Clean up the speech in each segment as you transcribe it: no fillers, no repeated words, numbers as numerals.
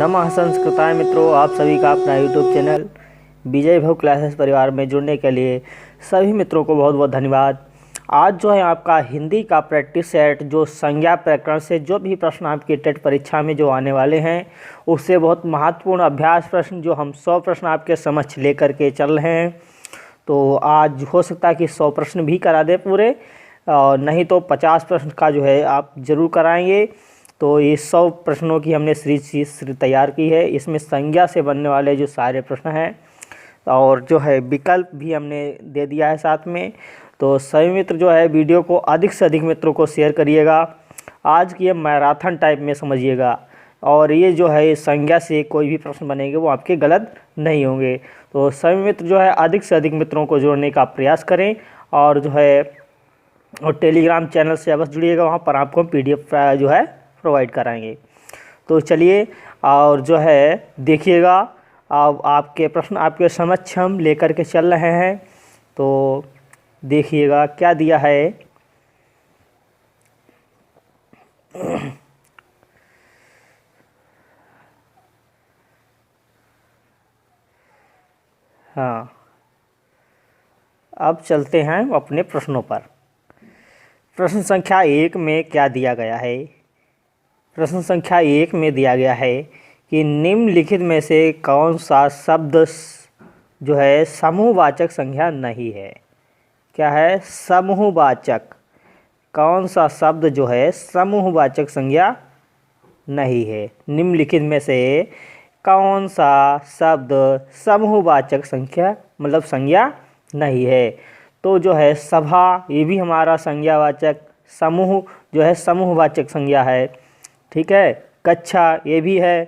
नमः संस्कृताय मित्रों, आप सभी का अपना यूट्यूब चैनल विजय भव क्लासेस परिवार में जुड़ने के लिए सभी मित्रों को बहुत बहुत धन्यवाद। आज जो है आपका हिंदी का प्रैक्टिस सेट जो संज्ञा प्रकरण से जो भी प्रश्न आपकी टेट परीक्षा में जो आने वाले हैं उससे बहुत महत्वपूर्ण अभ्यास प्रश्न जो हम 100 प्रश्न आपके समक्ष लेकर के चल रहे हैं। तो आज हो सकता है कि 100 प्रश्न भी करा दे पूरे, और नहीं तो 50 प्रश्न का जो है आप ज़रूर कराएंगे। तो ये 100 प्रश्नों की हमने सीरीज तैयार की है। इसमें संज्ञा से बनने वाले जो सारे प्रश्न हैं और जो है विकल्प भी हमने दे दिया है साथ में। तो सभी मित्र जो है वीडियो को अधिक से अधिक मित्रों को शेयर करिएगा। आज की ये मैराथन टाइप में समझिएगा, और ये जो है संज्ञा से कोई भी प्रश्न बनेंगे वो आपके गलत नहीं होंगे। तो सभी मित्र जो है अधिक से अधिक मित्रों को जोड़ने का प्रयास करें, और जो है और टेलीग्राम चैनल से अवश्य जुड़िएगा, वहाँ पर आपको PDF जो है प्रोवाइड कराएंगे। तो चलिए और जो है देखिएगा, अब आपके प्रश्न आपके समक्ष हम लेकर के चल रहे हैं। तो देखिएगा क्या दिया है। हाँ, अब चलते हैं अपने प्रश्नों पर। प्रश्न संख्या 1 में क्या दिया गया है। प्रश्न संख्या 1 में दिया गया है कि निम्नलिखित में से कौन सा शब्द जो है समूहवाचक संज्ञा नहीं है। क्या है? समूहवाचक। कौन सा शब्द जो है समूहवाचक संज्ञा नहीं है। निम्नलिखित में से कौन सा शब्द समूहवाचक संज्ञा मतलब संज्ञा नहीं है। तो जो है सभा, ये भी हमारा संज्ञावाचक, समूह जो है समूहवाचक संज्ञा है। ठीक है। कक्षा ये भी है,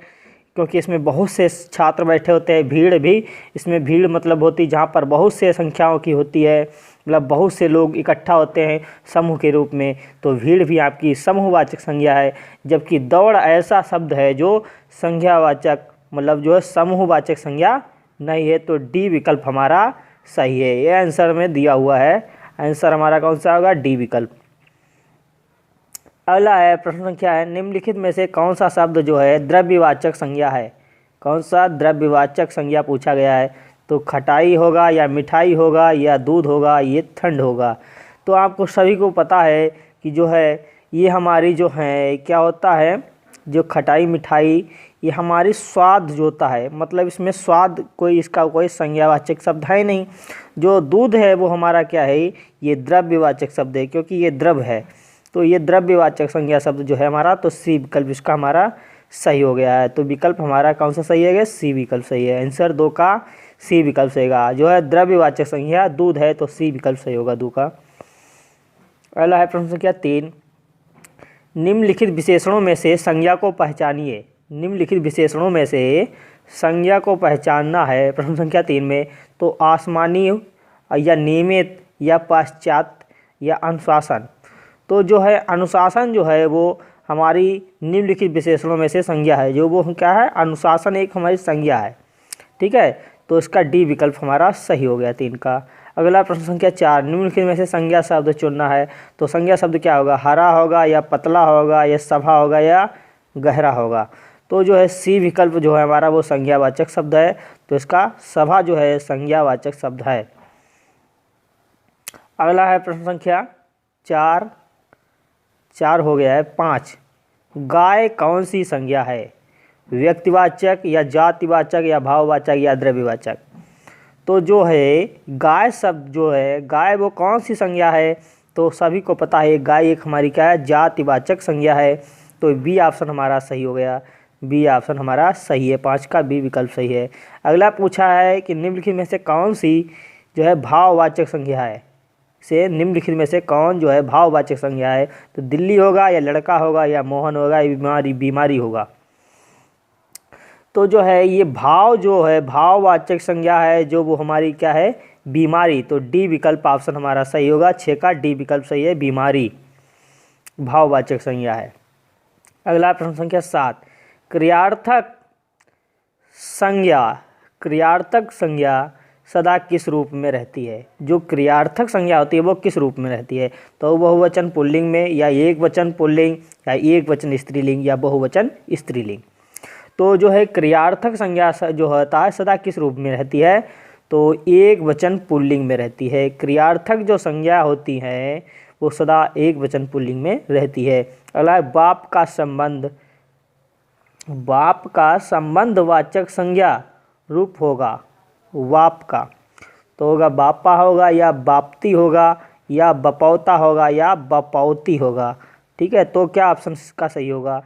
क्योंकि इसमें बहुत से छात्र बैठे होते हैं। भीड़ भी इसमें भीड़ मतलब होती जहाँ पर बहुत से संख्याओं की होती है, मतलब बहुत से लोग इकट्ठा होते हैं समूह के रूप में, तो भीड़ भी आपकी समूहवाचक संज्ञा है। जबकि दौड़ ऐसा शब्द है जो संज्ञावाचक मतलब जो है समूहवाचक संज्ञा नहीं है। तो डी विकल्प हमारा सही है। ये आंसर में दिया हुआ है। आंसर हमारा कौन सा होगा? डी विकल्प। अगला है प्रश्न संख्या है, निम्नलिखित में से कौन सा शब्द जो है द्रव्यवाचक संज्ञा है। कौन सा द्रव्यवाचक संज्ञा पूछा गया है। तो खटाई होगा या मिठाई होगा या दूध होगा, ये ठंड होगा। तो आपको सभी को पता है कि जो है ये हमारी जो है क्या होता है, जो खटाई मिठाई ये हमारी स्वाद जो होता है, मतलब इसमें स्वाद कोई इसका कोई संज्ञावाचक शब्द है नहीं। जो दूध है वो हमारा क्या है, ये द्रव्यवाचक शब्द है, क्योंकि ये द्रव है। तो ये द्रव्यवाचक संज्ञा शब्द जो है हमारा, तो सी विकल्प इसका हमारा सही हो गया है। तो विकल्प हमारा कौन सा सही है? सी विकल्प सही है। आंसर 2 का सी विकल्प सही होगा। जो है द्रव्यवाचक संज्ञा दूध है, तो सी विकल्प सही होगा 2 का। अगला है प्रश्न संख्या 3, निम्नलिखित विशेषणों में से संज्ञा को पहचानिए। निम्नलिखित विशेषणों में से संज्ञा को पहचानना है प्रश्न संख्या 3 में। तो आसमानी या नियमित या पश्चात या अनुशासन। तो जो है अनुशासन जो है वो हमारी निम्नलिखित विशेषणों में से संज्ञा है। जो वो क्या है? अनुशासन एक हमारी संज्ञा है। ठीक है। तो इसका डी विकल्प हमारा सही हो गया 3 का। अगला प्रश्न संख्या 4, निम्नलिखित में से संज्ञा शब्द चुनना है। तो संज्ञा शब्द क्या होगा? हरा होगा या पतला होगा या सभा होगा या गहरा होगा। तो जो है सी विकल्प जो है हमारा वो संज्ञावाचक शब्द है। तो इसका सभा जो है संज्ञावाचक शब्द है। अगला है प्रश्न संख्या 4 हो गया है। 5, गाय कौन सी संज्ञा है? व्यक्तिवाचक या जातिवाचक या भाववाचक या द्रव्यवाचक। तो जो है गाय शब्द जो है, गाय वो कौन सी संज्ञा है? तो सभी को पता है गाय एक हमारी क्या है? जातिवाचक संज्ञा है। तो बी ऑप्शन हमारा सही हो गया। बी ऑप्शन हमारा सही है। 5 का बी विकल्प सही है। अगला पूछा है कि निम्नलिखित में से कौन सी जो है भाववाचक संज्ञा है। से निम्नलिखित में से कौन जो है भाववाचक संज्ञा है। तो दिल्ली होगा या लड़का होगा या मोहन होगा या बीमारी होगा। तो जो है ये भाव जो है भाववाचक संज्ञा है, जो वो हमारी क्या है? बीमारी। तो डी विकल्प ऑप्शन हमारा सही होगा। 6 का डी विकल्प सही है। बीमारी भाववाचक संज्ञा है। अगला प्रश्न संख्या 7, क्रियार्थक संज्ञा सदा किस रूप में रहती है। जो क्रियार्थक संज्ञा होती है वो किस रूप में रहती है। तो बहुवचन पुल्लिंग में, या एक वचन पुल्लिंग, या एक वचन स्त्रीलिंग, या बहुवचन स्त्रीलिंग। तो जो है क्रियार्थक संज्ञा जो होता है सदा किस रूप में रहती है, तो एक वचन पुल्लिंग में रहती है। क्रियार्थक जो संज्ञा होती है वो सदा एक वचन पुल्लिंग में रहती है। अगला है बाप का संबंध। बाप का संबंधवाचक संज्ञा रूप होगा बाप का, तो होगा बापा होगा या बापती होगा या बपौता होगा या बपौती होगा। ठीक है, तो क्या ऑप्शन इसका सही होगा,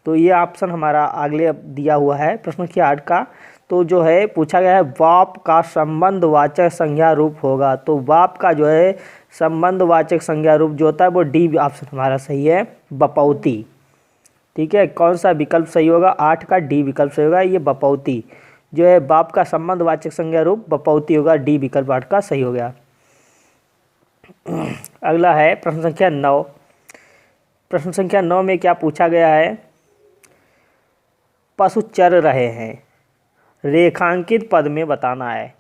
तो ये ऑप्शन हमारा अगले दिया हुआ है प्रश्न संख्या 8 का। तो जो है पूछा गया है बाप का संबंधवाचक संज्ञा रूप होगा, तो बाप का जो है संबंधवाचक संज्ञा रूप जो होता है वो डी ऑप्शन हमारा सही है, बपौती। ठीक है, कौन सा विकल्प सही होगा, 8 का डी विकल्प सही होगा, ये बपौती जो है बाप का संबंधवाचक संज्ञा रूप बपौती होगा, डी विकल्प 8 का सही हो गया। अगला है प्रश्न संख्या 9। प्रश्न संख्या 9 में क्या पूछा गया है, पशु चर रहे हैं, रेखांकित पद में बताना है।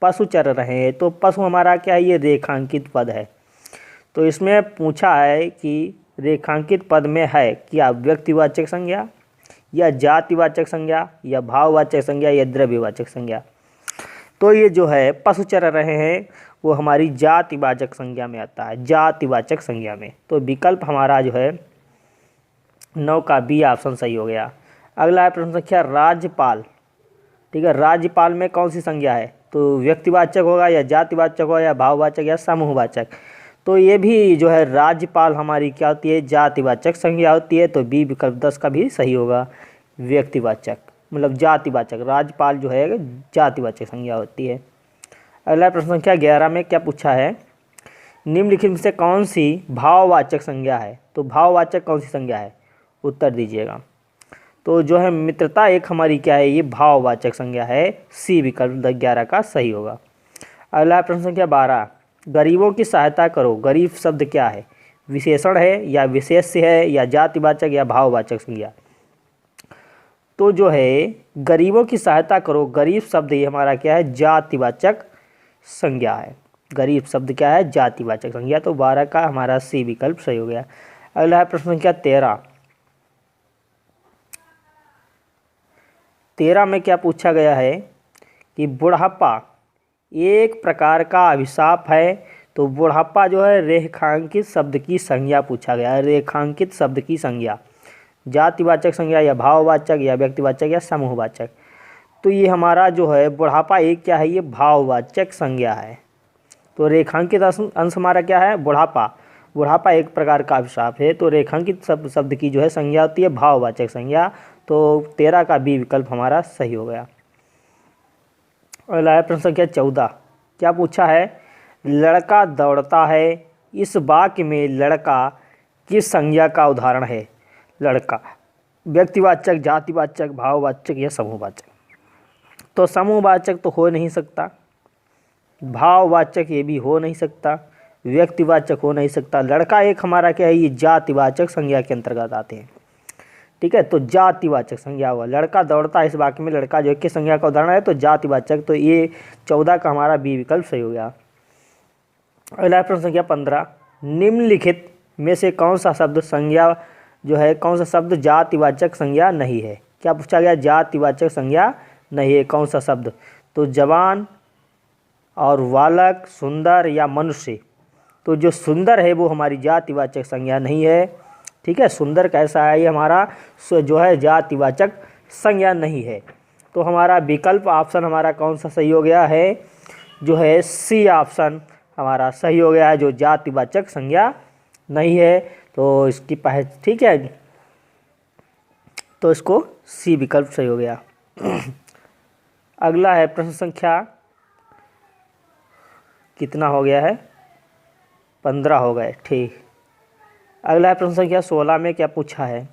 पशु चर रहे हैं, तो पशु हमारा क्या है, ये रेखांकित पद है। तो इसमें पूछा है कि रेखांकित पद में है क्या व्यक्तिवाचक संज्ञा या जातिवाचक संज्ञा या भाववाचक संज्ञा या द्रव्यवाचक संज्ञा। तो ये जो है पशु चर रहे हैं वो हमारी जातिवाचक संज्ञा में आता है, जातिवाचक संज्ञा में। तो विकल्प हमारा जो है 9 का बी ऑप्शन सही हो गया। अगला है प्रश्न संख्या राज्यपाल। ठीक है, राज्यपाल में कौन सी संज्ञा है, तो व्यक्तिवाचक होगा या जातिवाचक होगा या भाववाचक या समूहवाचक। तो ये भी जो है राज्यपाल हमारी क्या होती है, जातिवाचक संज्ञा होती है। तो बी विकल्प 10 का भी सही होगा, व्यक्तिवाचक मतलब जातिवाचक। राज्यपाल जो है जातिवाचक संज्ञा होती है। अगला प्रश्न संख्या 11 में क्या पूछा है, निम्नलिखित में से कौन सी भाववाचक संज्ञा है, तो भाववाचक कौन सी संज्ञा है, उत्तर दीजिएगा। तो जो है मित्रता एक हमारी क्या है, ये भाववाचक संज्ञा है, सी विकल्प 11 का सही होगा। अगला प्रश्न संख्या 12, गरीबों की सहायता करो। गरीब शब्द क्या है, विशेषण है या विशेष्य है या जातिवाचक या भाववाचक संज्ञा। तो जो है गरीबों की सहायता करो, गरीब शब्द ये हमारा क्या है, जातिवाचक संज्ञा है। गरीब शब्द क्या है, जातिवाचक संज्ञा। तो 12 का हमारा सी विकल्प सही हो गया। अगला है प्रश्न संख्या 13। 13 में क्या पूछा गया है कि बुढ़ापा एक प्रकार का अभिशाप है। तो बुढ़ापा जो है रेखांकित शब्द की संज्ञा पूछा गया है, रेखांकित शब्द की संज्ञा, जातिवाचक संज्ञा या भाववाचक या व्यक्तिवाचक या समूहवाचक। तो ये हमारा जो है बुढ़ापा एक क्या है, ये भाववाचक संज्ञा है। तो रेखांकित अंश हमारा क्या है, बुढ़ापा। बुढ़ापा एक प्रकार का अभिशाप है, तो रेखांकित शब्द की जो है संज्ञा होती है भाववाचक संज्ञा। तो 13 का बी विकल्प हमारा सही हो गया। अगला है प्रश्न संख्या 14। क्या पूछा है, लड़का दौड़ता है, इस वाक्य में लड़का किस संज्ञा का उदाहरण है। लड़का व्यक्तिवाचक, जातिवाचक, भाववाचक या समूहवाचक। तो समूहवाचक तो हो नहीं सकता, भाववाचक ये भी हो नहीं सकता, व्यक्तिवाचक हो नहीं सकता। लड़का एक हमारा क्या है, ये जातिवाचक संज्ञा के अंतर्गत आते हैं। ठीक है, तो जातिवाचक संज्ञा हुआ। लड़का दौड़ता है, इस वाक्य में लड़का जो है किस संज्ञा का उदाहरण है, तो जातिवाचक। तो ये 14 का हमारा बी विकल्प सही हो गया। अगला प्रश्न संख्या 15, निम्नलिखित में से कौन सा शब्द संज्ञा जो है, कौन सा शब्द जातिवाचक संज्ञा नहीं है। क्या पूछा गया, जातिवाचक संज्ञा नहीं है, कौन सा शब्द। तो जवान और बालक, सुंदर या मनुष्य। तो जो सुंदर है वो हमारी जातिवाचक संज्ञा नहीं है। ठीक है, सुंदर कैसा है, ये हमारा जो है जातिवाचक संज्ञा नहीं है। तो हमारा विकल्प ऑप्शन हमारा कौन सा सही हो गया है, जो है सी ऑप्शन हमारा सही हो गया है, जो जातिवाचक संज्ञा नहीं है। तो इसकी ठीक है, तो इसको सी विकल्प सही हो गया। अगला है प्रश्न संख्या कितना हो गया है, 15 हो गए। ठीक, अगला है प्रश्न संख्या 16 में क्या पूछा है।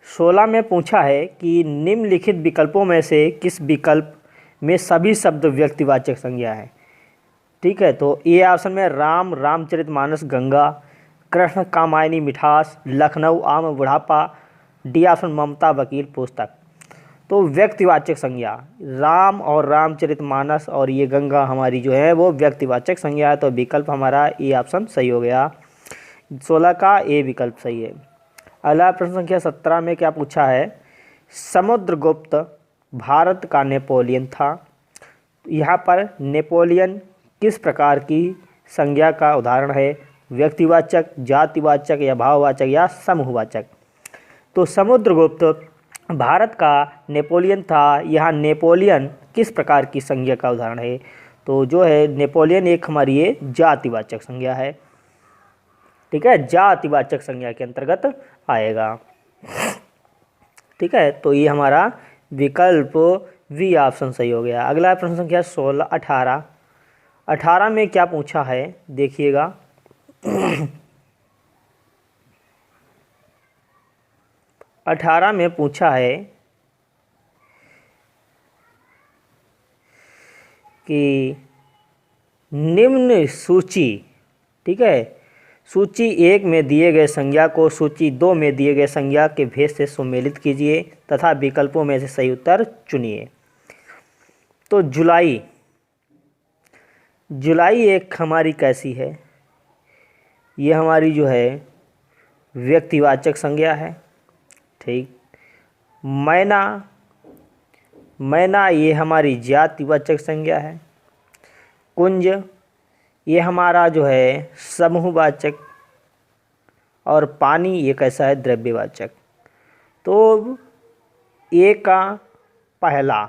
16 में पूछा है कि निम्नलिखित विकल्पों में से किस विकल्प में सभी शब्द व्यक्तिवाचक संज्ञा है। ठीक है, तो ए ऑप्शन में राम, रामचरितमानस, गंगा, कृष्ण, कामायनी, मिठास, लखनऊ, आम, बुढ़ापा। डी ऑप्शन ममता, वकील, पुस्तक। तो व्यक्तिवाचक संज्ञा राम और रामचरितमानस और ये गंगा हमारी जो है वो व्यक्तिवाचक संज्ञा है। तो विकल्प हमारा ए ऑप्शन सही हो गया, 16 का ए विकल्प सही है। अगला प्रश्न संख्या 17 में क्या पूछा है समुद्रगुप्त भारत का नेपोलियन था। यहाँ पर नेपोलियन किस प्रकार की संज्ञा का उदाहरण है? व्यक्तिवाचक, जातिवाचक या भाववाचक या समूहवाचक? तो समुद्रगुप्त भारत का नेपोलियन था। यहाँ नेपोलियन किस प्रकार की संज्ञा का उदाहरण है? तो जो है नेपोलियन एक हमारी ये जातिवाचक संज्ञा है। ठीक है, जातिवाचक संज्ञा के अंतर्गत आएगा। ठीक है, तो ये हमारा विकल्प वी ऑप्शन सही हो गया। अगला प्रश्न संख्या 16 18। 18 में क्या पूछा है देखिएगा। 18 में पूछा है कि निम्न सूची, ठीक है, सूची 1 में दिए गए संज्ञा को सूची 2 में दिए गए संज्ञा के भेद से सम्मिलित कीजिए तथा विकल्पों में से सही उत्तर चुनिए। तो जुलाई, जुलाई एक हमारी कैसी है? ये हमारी जो है व्यक्तिवाचक संज्ञा है। ठीक। मैना, मैना ये हमारी जातिवाचक संज्ञा है। कुंज ये हमारा जो है समूहवाचक, और पानी ये कैसा है? द्रव्यवाचक। तो ए का पहला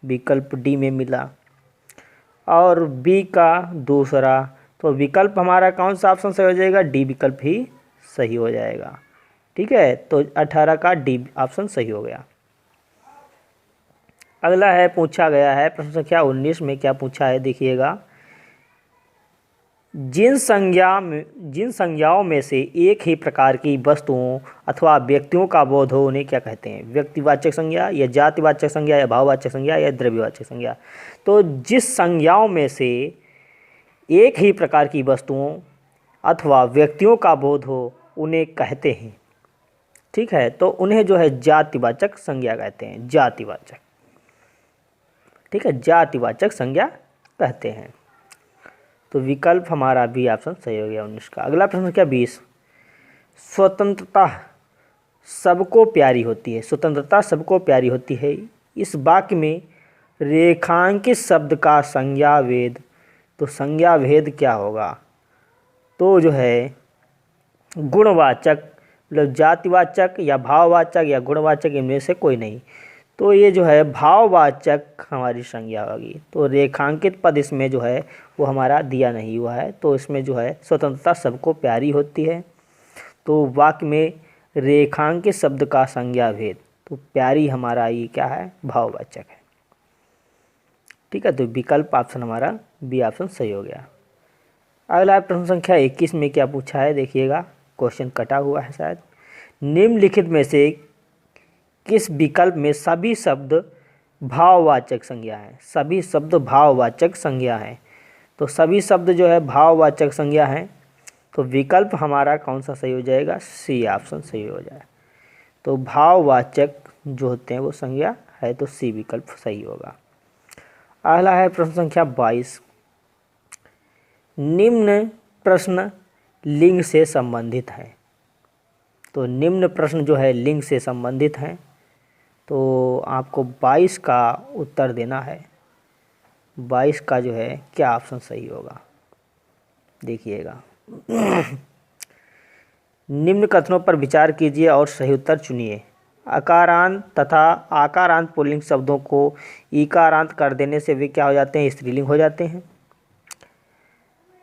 विकल्प डी में मिला और बी का दूसरा, तो विकल्प हमारा कौन सा ऑप्शन सही हो जाएगा? डी विकल्प ही सही हो जाएगा। ठीक है, तो 18 का डी ऑप्शन सही हो गया। अगला है पूछा गया है प्रश्न संख्या 19 में क्या पूछा है देखिएगा। जिन संज्ञाओं में से एक ही प्रकार की वस्तुओं अथवा व्यक्तियों का बोध हो उन्हें क्या कहते हैं? व्यक्तिवाचक संज्ञा या जातिवाचक संज्ञा या भाववाचक संज्ञा या द्रव्यवाचक संज्ञा? तो जिस संज्ञाओं में से एक ही प्रकार की वस्तुओं अथवा व्यक्तियों का बोध हो उन्हें कहते हैं, ठीक है, तो उन्हें जो है जातिवाचक संज्ञा कहते हैं। जातिवाचक, ठीक है, जातिवाचक संज्ञा कहते हैं। तो विकल्प हमारा बी ऑप्शन सही हो गया 19 का। अगला प्रश्न क्या 20। स्वतंत्रता सबको प्यारी होती है। स्वतंत्रता सबको प्यारी होती है, इस वाक्य में रेखांकित शब्द का संज्ञा भेद, तो संज्ञा भेद क्या होगा? तो जो है गुणवाचक, मतलब जातिवाचक या भाववाचक या गुणवाचक, इनमें से कोई नहीं। तो ये जो है भाववाचक हमारी संज्ञा होगी। तो रेखांकित पद इसमें जो है वो हमारा दिया नहीं हुआ है, तो इसमें जो है स्वतंत्रता सबको प्यारी होती है, तो वाक्य में रेखांकित शब्द का संज्ञा भेद, तो प्यारी हमारा ये क्या है? भाववाचक है। ठीक है, तो विकल्प ऑप्शन हमारा बी ऑप्शन सही हो गया। अगला प्रश्न संख्या 21 में क्या पूछा है देखिएगा, क्वेश्चन कटा हुआ है शायद। निम्नलिखित में से किस विकल्प में सभी शब्द भाववाचक संज्ञा है? सभी शब्द भाववाचक संज्ञा है, तो सभी शब्द जो है भाववाचक संज्ञा है, तो विकल्प हमारा कौन सा सही हो जाएगा? सी ऑप्शन सही हो जाए। तो भाववाचक जो होते हैं वो संज्ञा है, तो सी विकल्प सही होगा। अगला है प्रश्न संख्या 22। निम्न प्रश्न लिंग से संबंधित है। तो निम्न प्रश्न जो है लिंग से संबंधित हैं, तो आपको 22 का उत्तर देना है। 22 का जो है क्या ऑप्शन सही होगा देखिएगा। निम्न कथनों पर विचार कीजिए और सही उत्तर चुनिए। अकारांत तथा आकारांत पुल्लिंग शब्दों को ईकारांत कर देने से वे क्या हो जाते हैं? स्त्रीलिंग हो जाते हैं।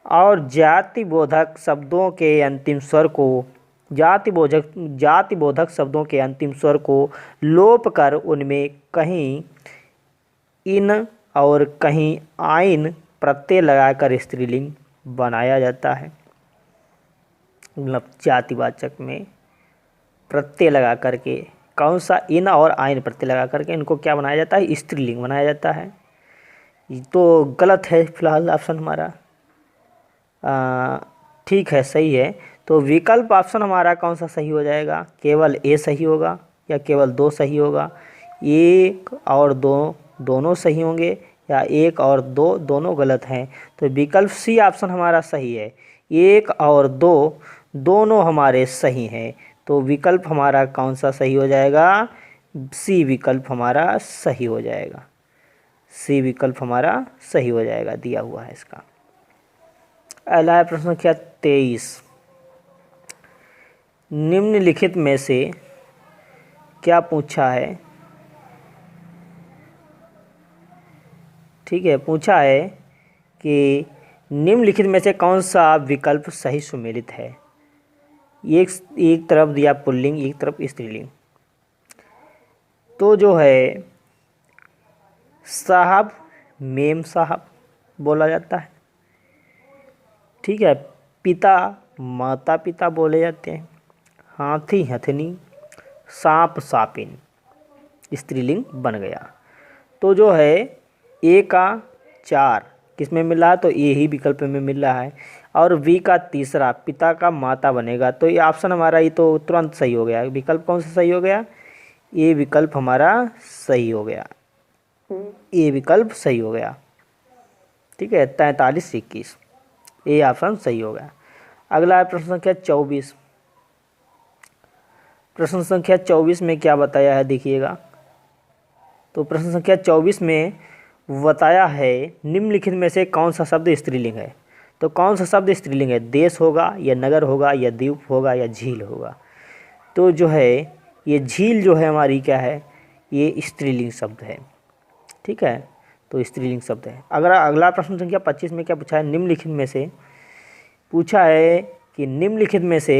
और जातिबोधक शब्दों के अंतिम स्वर को जातिबोधक शब्दों के अंतिम स्वर को लोप कर उनमें कहीं इन और कहीं आइन प्रत्यय लगाकर स्त्रीलिंग बनाया जाता है। मतलब जातिवाचक में प्रत्यय लगा करके, कौन सा? इन और आइन प्रत्यय लगा करके इनको क्या बनाया जाता है? स्त्रीलिंग बनाया जाता है। तो गलत है फिलहाल ऑप्शन हमारा। ठीक है, सही है। तो विकल्प ऑप्शन हमारा कौन सा सही हो जाएगा? केवल ए सही होगा या केवल 2 सही होगा? 1 और 2 दोनों सही होंगे या 1 और 2 दोनों गलत हैं? तो विकल्प सी ऑप्शन हमारा सही है। 1 और 2 दोनों हमारे सही हैं, तो विकल्प हमारा कौन सा सही हो जाएगा? सी विकल्प हमारा सही हो जाएगा, सी विकल्प हमारा सही हो जाएगा, दिया हुआ है इसका। अगला है प्रश्न संख्या 23, निम्नलिखित में से क्या पूछा है, ठीक है, पूछा है कि निम्नलिखित में से कौन सा विकल्प सही सुमेलित है। एक तरफ दिया पुल्लिंग, एक तरफ स्त्रीलिंग। तो जो है साहब मेम साहब बोला जाता है, ठीक है। पिता माता पिता बोले जाते हैं। हाथी हथनी, सांप सापिन, स्त्रीलिंग बन गया। तो जो है ए का 4 किस में मिल रहा है, तो ए ही विकल्प में मिल रहा है। और वी का तीसरा पिता का माता बनेगा, तो ये ऑप्शन हमारा ये तो तुरंत सही हो गया। विकल्प कौन सा सही हो गया, ए विकल्प हमारा सही हो गया, ए विकल्प सही हो गया, ठीक है। 43 से 21 ए ऑप्शन सही हो गया। अगला है प्रश्न संख्या 24। प्रश्न संख्या 24 में क्या बताया है देखिएगा। तो प्रश्न संख्या 24 में बताया है निम्नलिखित में से कौन सा शब्द स्त्रीलिंग है। तो कौन सा शब्द स्त्रीलिंग है, देश होगा या नगर होगा या द्वीप होगा या झील होगा। तो जो है ये झील जो है हमारी क्या है, ये स्त्रीलिंग शब्द है, ठीक है। तो स्त्रीलिंग शब्द है। अगर अगला प्रश्न संख्या 25 में क्या पूछा है, निम्नलिखित में से पूछा है कि निम्नलिखित में से,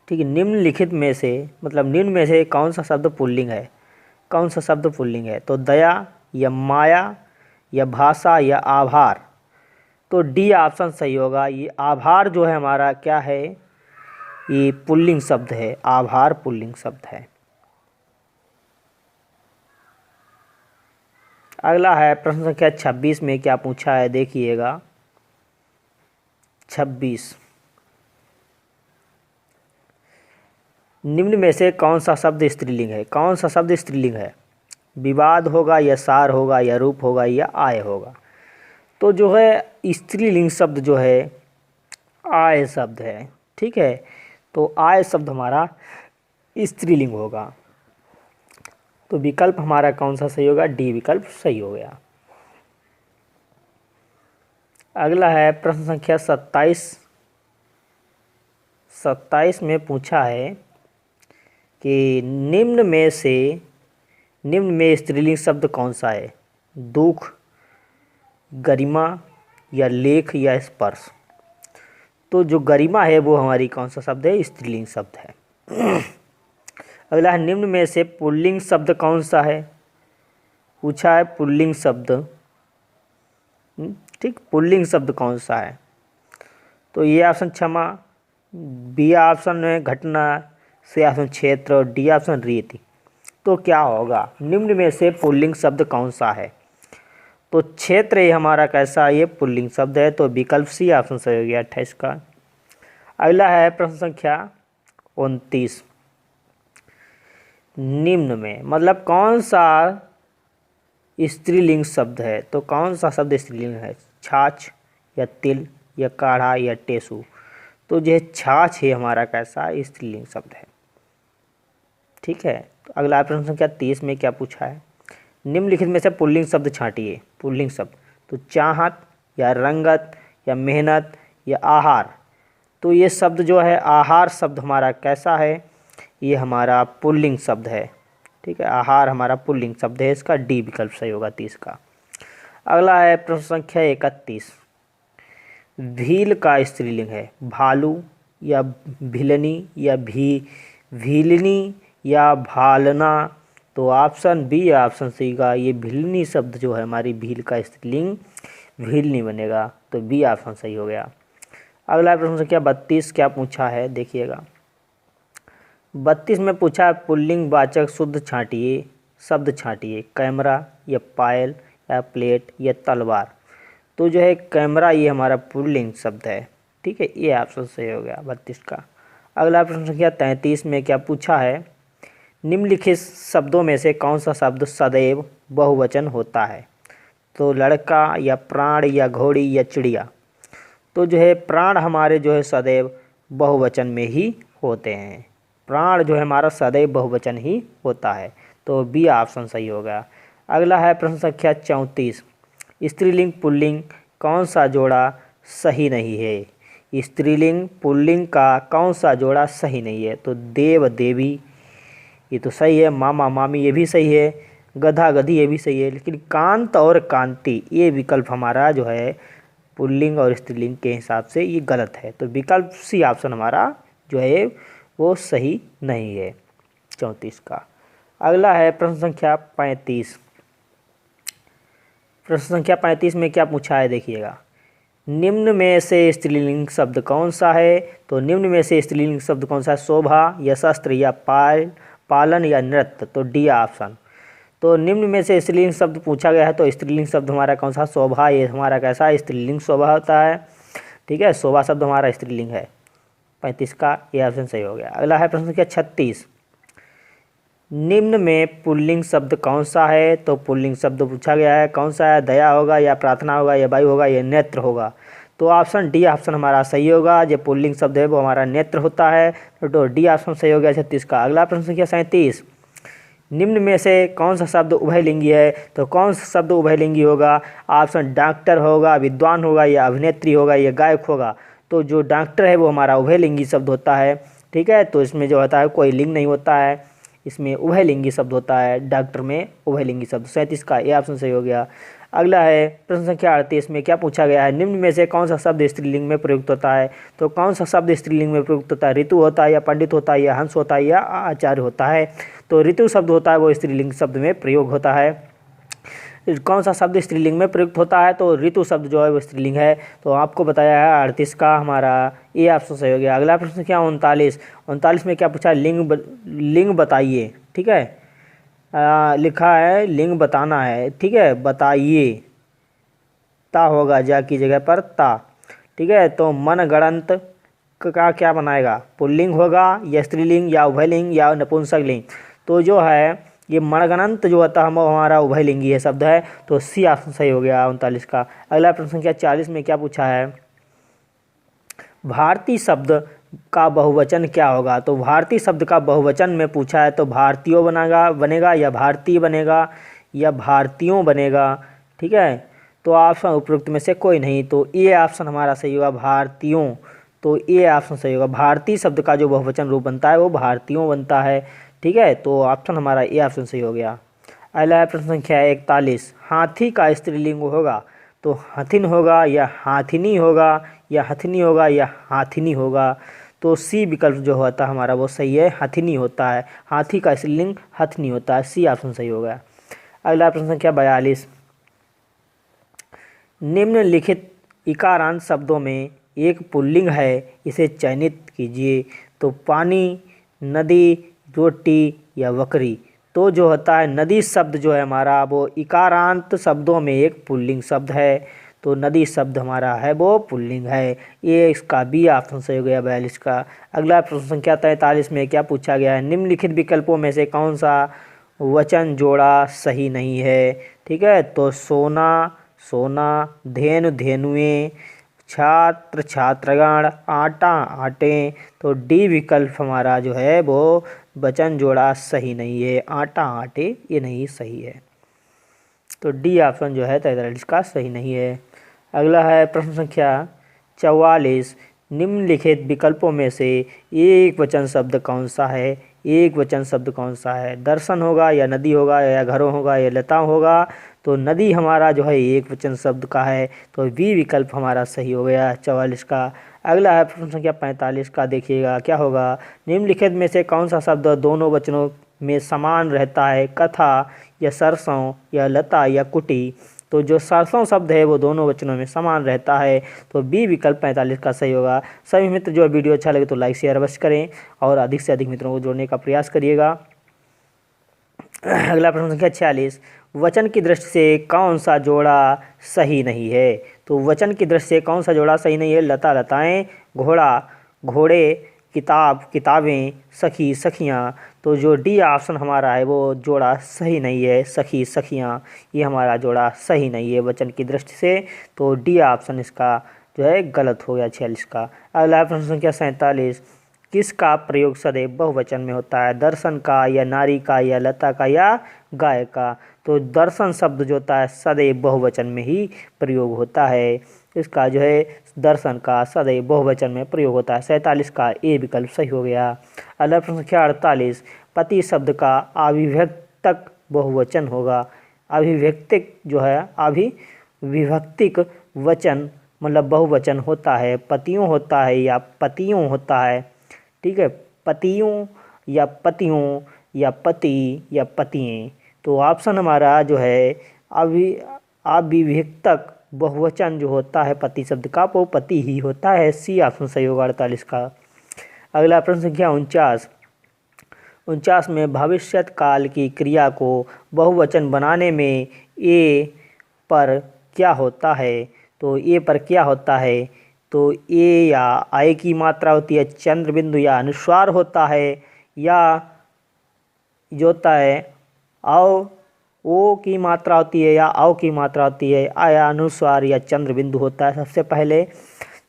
ठीक है, निम्नलिखित में से मतलब निम्न में से कौन सा शब्द पुल्लिंग है, कौन सा शब्द पुल्लिंग है। तो दया या माया या भाषा या आभार। तो डी ऑप्शन सही होगा। ये आभार जो है हमारा क्या है, ये पुल्लिंग शब्द है, आभार पुल्लिंग शब्द है। अगला है प्रश्न संख्या 26 में क्या पूछा है देखिएगा। 26, निम्न में से कौन सा शब्द स्त्रीलिंग है, कौन सा शब्द स्त्रीलिंग है। विवाद होगा या सार होगा या रूप होगा या आय होगा। तो जो है स्त्रीलिंग शब्द जो है आय शब्द है, ठीक है। तो आय शब्द हमारा स्त्रीलिंग होगा। तो विकल्प हमारा कौन सा सही होगा, डी विकल्प सही हो गया। अगला है प्रश्न संख्या 27। 27 में पूछा है कि निम्न में स्त्रीलिंग शब्द कौन सा है, दुख, गरिमा या लेख या स्पर्श। तो जो गरिमा है वो हमारी कौन सा शब्द है, स्त्रीलिंग शब्द है। अगला है निम्न में से पुल्लिंग शब्द कौन सा है, पूछा है पुल्लिंग शब्द, ठीक, पुल्लिंग शब्द कौन सा है। तो ये ऑप्शन क्षमा, बी ऑप्शन है घटना, सी ऑप्शन क्षेत्र और डी ऑप्शन रीति। तो क्या होगा, निम्न में से पुल्लिंग शब्द कौन सा है। तो क्षेत्र ये हमारा कैसा, ये पुल्लिंग शब्द है। तो विकल्प सी ऑप्शन सही हो गया 28 का। अगला है प्रश्न संख्या 29, निम्न में मतलब कौन सा स्त्रीलिंग शब्द है। तो कौन सा शब्द स्त्रीलिंग है, छाछ या तिल या काढ़ा या टेसू। तो जो छाछ है हमारा कैसा स्त्रीलिंग शब्द है, ठीक है। तो अगला प्रश्न संख्या 30 में क्या पूछा है, निम्नलिखित में से पुल्लिंग शब्द छांटिए। पुल्लिंग शब्द, तो चाहत या रंगत या मेहनत या आहार। तो ये शब्द जो है आहार शब्द हमारा कैसा है, ये हमारा पुल्लिंग शब्द है, ठीक है। आहार हमारा पुल्लिंग शब्द है, इसका डी विकल्प सही होगा 30 का। अगला है प्रश्न संख्या 31, भील का स्त्रीलिंग है, भालू या भिलनी या भीलनी या भालना। तो ऑप्शन बी ऑप्शन सी का ये भिलनी शब्द जो है हमारी भील का स्त्रीलिंग भीलनी बनेगा। तो बी ऑप्शन सही हो गया। अगला प्रश्न संख्या 32 क्या पूछा है देखिएगा। 32 में पूछा है पुल्लिंग वाचक शुद्ध छांटिए, शब्द छांटिए, कैमरा या पायल या प्लेट या तलवार। तो जो है कैमरा ये हमारा पुल्लिंग शब्द है, ठीक है, ये ऑप्शन सही हो गया 32 का। अगला प्रश्न संख्या 33 में क्या पूछा है, निम्नलिखित शब्दों में से कौन सा शब्द सदैव बहुवचन होता है। तो लड़का या प्राण या घोड़ी या चिड़िया। तो जो है प्राण हमारे जो है सदैव बहुवचन में ही होते हैं, प्राण जो है हमारा सदैव बहुवचन ही होता है। तो बी ऑप्शन सही होगा। अगला है प्रश्न संख्या 34, स्त्रीलिंग पुल्लिंग कौन सा जोड़ा सही नहीं है। स्त्रीलिंग पुल्लिंग का कौन सा जोड़ा सही नहीं है। तो देव देवी ये तो सही है, मामा मामी ये भी सही है, गधा गधी ये भी सही है, लेकिन कांत और कांति ये विकल्प हमारा जो है पुल्लिंग और स्त्रीलिंग के हिसाब से ये गलत है। तो विकल्प सी ऑप्शन हमारा जो है वो सही नहीं है 34 का। अगला है प्रश्न संख्या 35। प्रश्न संख्या 35 में क्या पूछा है देखिएगा, निम्न में से स्त्रीलिंग शब्द कौन सा है। तो निम्न में से स्त्रीलिंग शब्द कौन सा है, शोभा या शस्त्र या पालन या नृत्य। तो डी ऑप्शन। तो निम्न में से स्त्रीलिंग शब्द पूछा गया है, तो स्त्रीलिंग शब्द हमारा कौन सा, शोभा। ये हमारा कैसा है, स्त्रीलिंग शोभा होता है, ठीक है, शोभा शब्द हमारा स्त्रीलिंग है। 35 का ये ऑप्शन सही हो गया। अगला है प्रश्न संख्या 36, निम्न में पुल्लिंग शब्द कौन सा है। तो पुल्लिंग शब्द पूछा गया है कौन सा है, दया होगा या प्रार्थना होगा या वायु होगा या नेत्र होगा। तो ऑप्शन डी ऑप्शन हमारा सही होगा। जो पुल्लिंग शब्द है वो हमारा नेत्र होता है। तो डी ऑप्शन सही हो गया 36 का। अगला प्रश्न संख्या 37, निम्न में से कौन सा शब्द उभयलिंगी है। तो कौन सा शब्द उभयलिंगी होगा, ऑप्शन डॉक्टर होगा, विद्वान होगा या अभिनेत्री होगा या गायक होगा। तो जो डॉक्टर है वो हमारा उभयलिंगी शब्द होता है, ठीक है। तो इसमें जो होता है कोई लिंग नहीं होता है, इसमें उभयलिंगी शब्द होता है, डॉक्टर में उभयलिंगी शब्द। 37 का ये ऑप्शन सही हो गया। अगला है प्रश्न संख्या 38 में क्या पूछा गया है, निम्न में से कौन सा शब्द स्त्रीलिंग में प्रयुक्त होता है। तो कौन सा शब्द स्त्रीलिंग में प्रयुक्त होता है, ऋतु होता है या पंडित होता है या हंस होता है या आचार्य होता है। तो ऋतु शब्द होता है वो स्त्रीलिंग शब्द में प्रयोग होता है। कौन सा शब्द स्त्रीलिंग में प्रयुक्त होता है, तो ऋतु शब्द जो है वो स्त्रीलिंग है। तो आपको बताया है 38 का हमारा ये ऑप्शन सही हो गया। अगला प्रश्न क्या 39 में क्या पूछा, लिंग बताइए, ठीक है। लिखा है लिंग बताना है, ठीक है, बताइए, ता होगा जा की जगह पर ता, ठीक है। तो मनगणंत का क्या बनाएगा, पुल्लिंग होगा या स्त्रीलिंग या उभयलिंग या नपुंसक लिंग। तो जो है ये मनगणंत जो होता है हमारा उभयलिंगी है शब्द है। तो सी ऑप्शन सही हो गया 39 का। अगला प्रश्न संख्या 40 में क्या पूछा है, भारतीय शब्द का बहुवचन क्या होगा। तो भारतीय शब्द का बहुवचन में पूछा है, तो भारतीयों बनेगा या भारतीय बनेगा या भारतीयों बनेगा, ठीक है। तो ऑप्शन उपरोक्त में से कोई नहीं। तो ये ऑप्शन हमारा सही होगा, भारतीयों। तो ये ऑप्शन सही होगा, भारतीय शब्द का जो बहुवचन रूप बनता है वो भारतीयों बनता है, ठीक है। तो ऑप्शन हमारा ये ऑप्शन सही हो गया। अगला प्रश्न संख्या 41, हाथी का स्त्रीलिंग होगा। तो हथिन होगा या हाथिनी होगा या हथिनी होगा या हाथिनी होगा। तो सी विकल्प जो होता है हमारा वो सही है, हथिनी होता है। हाथी का स्त्रीलिंग हथिनी होता है, सी ऑप्शन सही होगा। अगला प्रश्न संख्या 42, निम्नलिखित इकारांत शब्दों में एक पुल्लिंग है, इसे चयनित कीजिए। तो पानी, नदी, रोटी या बकरी। तो जो होता है नदी शब्द जो है हमारा वो इकारांत शब्दों में एक पुल्लिंग शब्द है। तो नदी शब्द हमारा है वो पुल्लिंग है, ये इसका बी ऑप्शन सही हो गया 42 का। अगला प्रश्न संख्या 43 में क्या पूछा गया है, निम्नलिखित विकल्पों में से कौन सा वचन जोड़ा सही नहीं है, ठीक है। तो सोना सोना, धेनु धेनुएं, छात्र छात्रगण, आटा आटे। तो डी विकल्प हमारा जो है वो वचन जोड़ा सही नहीं है, आटा आटे ये नहीं सही है। तो डी ऑप्शन जो है 43 का सही नहीं है। अगला है प्रश्न संख्या 44, निम्नलिखित विकल्पों में से एक वचन शब्द कौन सा है। एक वचन शब्द कौन सा है, दर्शन होगा या नदी होगा या घरों होगा या लता होगा। तो नदी हमारा जो है एक वचन शब्द का है, तो बी विकल्प हमारा सही हो गया 44 का। अगला है प्रश्न संख्या 45 का, देखिएगा क्या होगा, निम्नलिखित में से कौन सा शब्द दोनों वचनों में समान रहता है, कथा या सरसों या लता या कुटी। तो जो सरसों शब्द है वो दोनों वचनों में समान रहता है, तो बी विकल्प 45 का सही होगा। सभी मित्र जो वीडियो अच्छा लगे तो लाइक शेयर अवश्य करें और अधिक से अधिक मित्रों को जोड़ने का प्रयास करिएगा। अगला प्रश्न संख्या 46, वचन की दृष्टि से कौन सा जोड़ा सही नहीं है। तो वचन की दृष्टि से कौन सा जोड़ा सही नहीं है, लता लताएं, घोड़ा घोड़े, किताब किताबें, सखी सखियाँ। तो जो डी ऑप्शन हमारा है वो जोड़ा सही नहीं है, सखी सखियाँ ये हमारा जोड़ा सही नहीं है वचन की दृष्टि से। तो डी ऑप्शन इसका जो है गलत हो गया 46 का। अगला प्रश्न संख्या 47, किसका प्रयोग सदैव बहुवचन में होता है? दर्शन का या नारी का या लता का या गाय का? तो दर्शन शब्द जो होता है सदैव बहुवचन में ही प्रयोग होता है। इसका जो है दर्शन का सदैव बहुवचन में प्रयोग होता है। 47 का ए विकल्प सही हो गया। अगला प्रश्न संख्या 48, पति शब्द का अविभक्तक बहुवचन होगा। अविभक्तिक जो है अविभक्तिक वचन मतलब बहुवचन होता है, पतियों होता है या पतियों होता है। ठीक है, पतियों या पतियों या पति या पतियें। तो ऑप्शन हमारा जो है अविभक्तक बहुवचन जो होता है पति शब्द का वो पति ही होता है। सी ऑप्शन सही होगा 48 का। अगला प्रश्न संख्या 49 में भविष्यत काल की क्रिया को बहुवचन बनाने में ए पर क्या होता है? तो ए पर क्या होता है? तो ए या आय की मात्रा होती है, चंद्र बिंदु या अनुस्वार होता है, या जो होता है ओ की मात्रा होती है या औ की मात्रा होती है, या अनुस्वार या चंद्र बिंदु होता है। सबसे पहले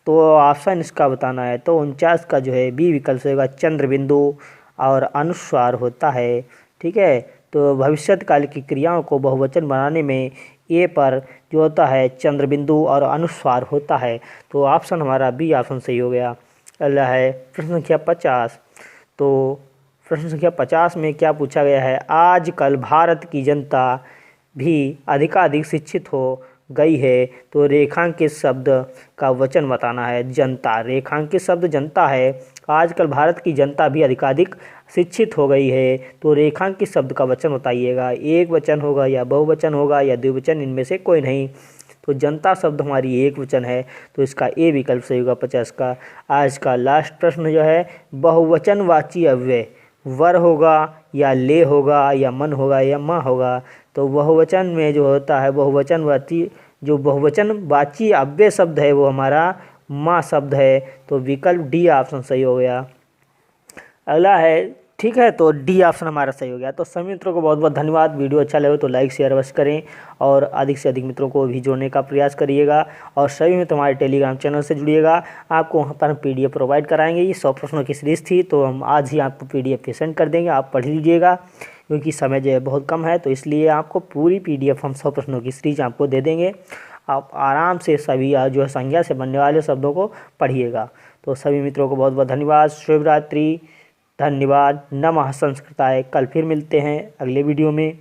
तो ऑप्शन इसका बताना है। तो 49 का जो है बी विकल्प होगा, चंद्र बिंदु और अनुस्वार होता है। ठीक है, तो भविष्यत काल की क्रियाओं को बहुवचन बनाने में ए पर जो होता है चंद्र बिंदु और अनुस्वार होता है। तो ऑप्शन हमारा बी ऑप्शन सही हो गया। अगला है प्रश्न संख्या 50। तो प्रश्न संख्या 50 में क्या पूछा गया है? आजकल भारत की जनता भी अधिकाधिक शिक्षित हो गई है, तो रेखांकित शब्द का वचन बताना है। जनता, रेखांकित शब्द जनता है। आजकल भारत की जनता भी अधिकाधिक शिक्षित हो गई है, तो रेखांकित शब्द का वचन बताइएगा। एक वचन होगा या बहुवचन होगा या द्विवचन, इनमें से कोई नहीं। तो जनता शब्द हमारी एक वचन है, तो इसका ए विकल्प सही होगा 50 का। आज का लास्ट प्रश्न जो है बहुवचनवाची अव्यय वर होगा या ले होगा या मन होगा या माँ होगा। तो बहुवचन में जो होता है बहुवचनवाची अव्यय शब्द है वो हमारा माँ शब्द है। तो विकल्प डी ऑप्शन सही हो गया। अगला है, ठीक है, तो डी ऑप्शन हमारा सही हो गया। तो सभी मित्रों को बहुत बहुत धन्यवाद। वीडियो अच्छा लगे तो लाइक शेयर अवश्य करें और अधिक से अधिक मित्रों को भी जोड़ने का प्रयास करिएगा। और सभी मित्र हमारे टेलीग्राम चैनल से जुड़िएगा। आपको वहाँ पर हम PDF प्रोवाइड कराएंगे। ये 100 प्रश्नों की सीरीज़ थी, तो हम आज ही आपको PDF पे सेंड कर देंगे। आप पढ़ लीजिएगा, क्योंकि समय जो है बहुत कम है, तो इसलिए आपको पूरी PDF हम 100 प्रश्नों की सीरीज आपको दे देंगे। आप आराम से सभी जो है संज्ञा से बनने वाले शब्दों को पढ़िएगा। तो सभी मित्रों को बहुत बहुत धन्यवाद। शुभ रात्रि, धन्यवाद। नमः संस्कृताय। कल फिर मिलते हैं अगले वीडियो में।